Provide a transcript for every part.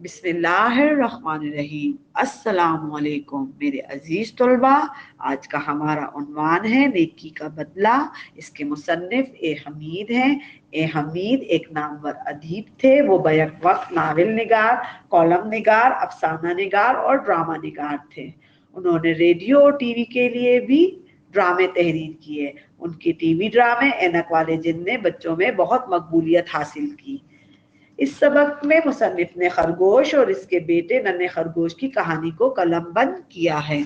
بسم اللہ الرحمن الرحیم۔ السلام علیکم میرے عزیز طلباء، آج کا ہمارا عنوان ہے نیکی کا بدلہ۔ اس کے مصنف اے حمید ہیں۔ اے حمید ایک نامور ادیب تھے۔ وہ بیک وقت ناول نگار، کالم نگار، افسانہ نگار اور ڈرامہ نگار تھے۔ انہوں نے ریڈیو اور ٹی وی کے لیے بھی ڈرامے تحریر کیے۔ ان کے ٹی وی ڈرامے اینک والے جن نے بچوں میں بہت مقبولیت حاصل کی۔ اس سبق میں مصنف نے خرگوش اور اس کے بیٹے ننھے خرگوش کی کہانی کو قلم بند کیا ہے۔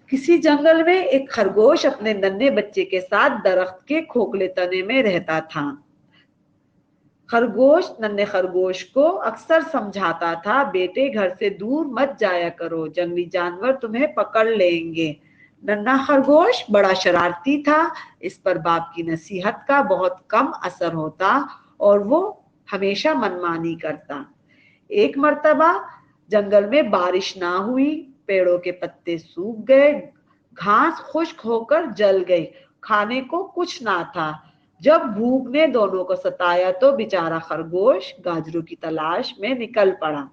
کسی جنگل میں ایک خرگوش اپنے ننھے بچے کے ساتھ درخت کے کھوکھلے تنے میں رہتا تھا۔ خرگوش ننھے خرگوش کو اکثر سمجھاتا تھا، بیٹے گھر سے دور مت جایا کرو، جنگلی جانور تمہیں پکڑ لیں گے۔ ننھا خرگوش بڑا شرارتی تھا، اس پر باپ کی نصیحت کا بہت کم اثر ہوتا اور وہ ہمیشہ منمانی کرتا۔ ایک مرتبہ جنگل میں بارش نہ ہوئی، پیڑوں کے پتے سوکھ گئے، گھاس خشک ہو کر جل گئی، کھانے کو کچھ نہ تھا۔ جب بھوک نے دونوں کو ستایا تو بیچارہ خرگوش گاجروں کی تلاش میں نکل پڑا۔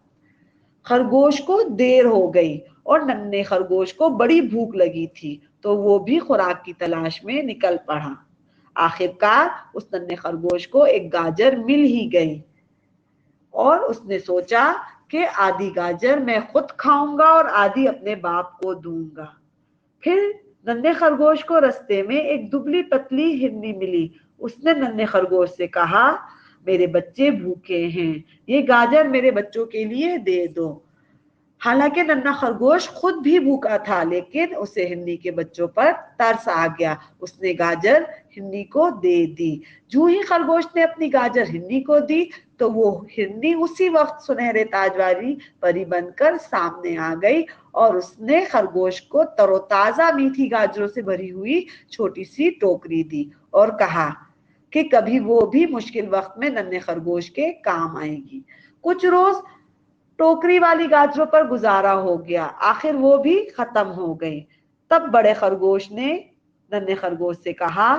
خرگوش کو دیر ہو گئی اور ننھے خرگوش کو بڑی بھوک لگی تھی، تو وہ بھی خوراک کی تلاش میں نکل پڑا۔ آخر کار اس ننھے خرگوش کو ایک گاجر مل ہی گئی اور اس نے سوچا کہ آدھی گاجر میں خود کھاؤں گا اور آدھی اپنے باپ کو دوں گا۔ پھر ننھے خرگوش کو رستے میں ایک دبلی پتلی ہرنی ملی۔ اس نے ننھے خرگوش سے کہا، میرے بچے بھوکے ہیں، یہ گاجر میرے بچوں کے لیے دے دو۔ حالانکہ ننھا خرگوش خود بھی بھوکا تھا، لیکن اسے ہرنی کے بچوں پر ترس آ گیا۔ اس نے گاجر ہرنی کو دے دی۔ جو ہی خرگوش نے اپنی گاجر ہرنی کو دی تو وہ ہرنی اسی وقت سنہرے تاج والی پری بن کر سامنے آ گئی اور اس نے خرگوش کو تر و تازہ میٹھی گاجروں سے بھری ہوئی چھوٹی سی ٹوکری دی اور کہا کہ کبھی وہ بھی مشکل وقت میں ننھے خرگوش کے کام آئے گی۔ کچھ روز ٹوکری والی گاجروں پر گزارا ہو گیا، آخر وہ بھی ختم ہو گئی۔ تب بڑے خرگوش نے ننھے خرگوش سے کہا،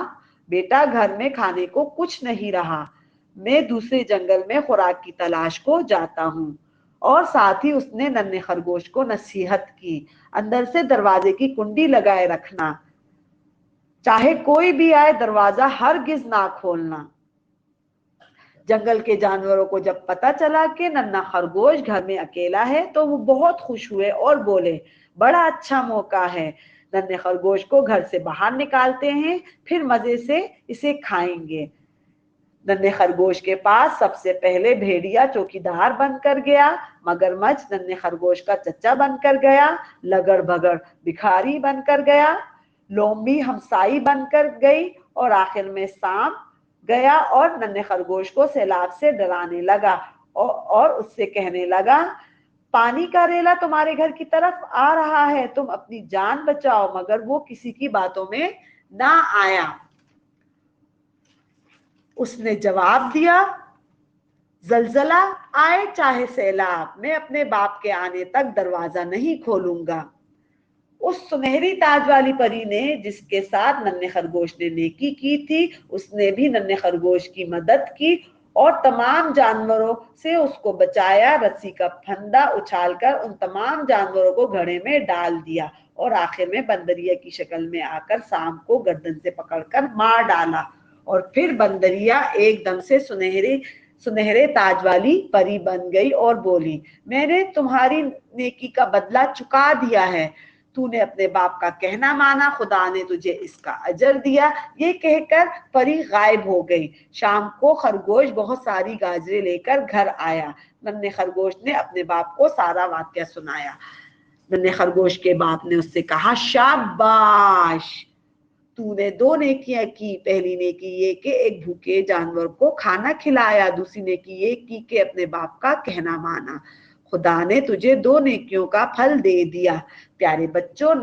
بیٹا گھر میں کھانے کو کچھ نہیں رہا، میں دوسرے جنگل میں خوراک کی تلاش کو جاتا ہوں۔ اور ساتھ ہی اس نے ننھے خرگوش کو نصیحت کی، اندر سے دروازے کی کنڈی لگائے رکھنا، چاہے کوئی بھی آئے دروازہ ہرگز نہ کھولنا۔ جنگل کے جانوروں کو جب پتہ چلا کہ ننھا خرگوش گھر میں اکیلا ہے تو وہ بہت خوش ہوئے اور بولے، بڑا اچھا موقع ہے، ننھے خرگوش کو گھر سے باہر نکالتے ہیں، پھر مزے سے اسے کھائیں گے۔ ننھے خرگوش کے پاس سب سے پہلے بھیڑیا چوکیدار بن کر گیا، مگرمچھ ننھے خرگوش کا چچا بن کر گیا، لگڑ بھگڑ بھکاری بن کر گیا، لومڑی ہمسائی بن کر گئی اور آخر میں سانپ گیا اور ننھے خرگوش کو سیلاب سے ڈرانے لگا اور اس سے کہنے لگا، پانی کا ریلا تمہارے گھر کی طرف آ رہا ہے، تم اپنی جان بچاؤ، مگر وہ کسی کی باتوں میں نہ آیا۔ اس نے جواب دیا، زلزلہ آئے چاہے سیلاب، میں اپنے باپ کے آنے تک دروازہ نہیں کھولوں گا۔ اس سنہری تاج والی پری نے جس کے ساتھ ننھے خرگوش نے نیکی کی تھی، اس نے بھی ننھے خرگوش کی مدد کی اور تمام جانوروں سے اس کو بچایا۔ رسی کا پھندا اچھال کر ان تمام جانوروں کو گھڑے میں ڈال دیا اور آخر میں بندریا کی شکل میں آ کر سانپ کو گردن سے پکڑ کر مار ڈالا اور پھر بندریا ایک دم سے سنہرے تاج والی پری بن گئی اور بولی، میں نے تمہاری نیکی کا بدلہ چکا دیا ہے، تو نے اپنے باپ کا کہنا مانا، خدا نے تجھے اس کا اجر دیا۔ یہ کہہ کر پری غائب ہو گئی۔ شام کو خرگوش بہت ساری گاجریں لے کر گھر آیا۔ ننھے خرگوش نے اپنے باپ کو سارا واقعہ سنایا۔ ننھے خرگوش کے باپ نے اس سے کہا، شاباش، تو نے دو نیکیاں کی، پہلی نیکی یہ کہ ایک بھوکے جانور کو کھانا کھلایا، دوسری نیکی یہ کی کہ اپنے باپ کا کہنا مانا، خدا نے تجھے دو نیکیوں کا پھل دے دیا۔ پیارے بچوں،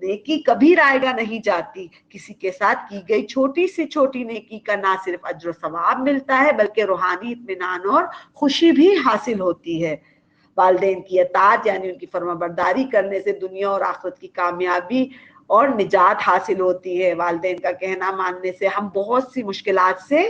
نیکی کبھی رائے گا نہیں جاتی، کسی کے ساتھ کی گئی چھوٹی سے چھوٹی نیکی کا نہ صرف اجر و ثواب ملتا ہے بلکہ روحانی اطمینان اور خوشی بھی حاصل ہوتی ہے۔ والدین کی اطاعت یعنی ان کی فرما برداری کرنے سے دنیا اور آخرت کی کامیابی اور نجات حاصل ہوتی ہے۔ والدین کا کہنا ماننے سے ہم بہت سی مشکلات سے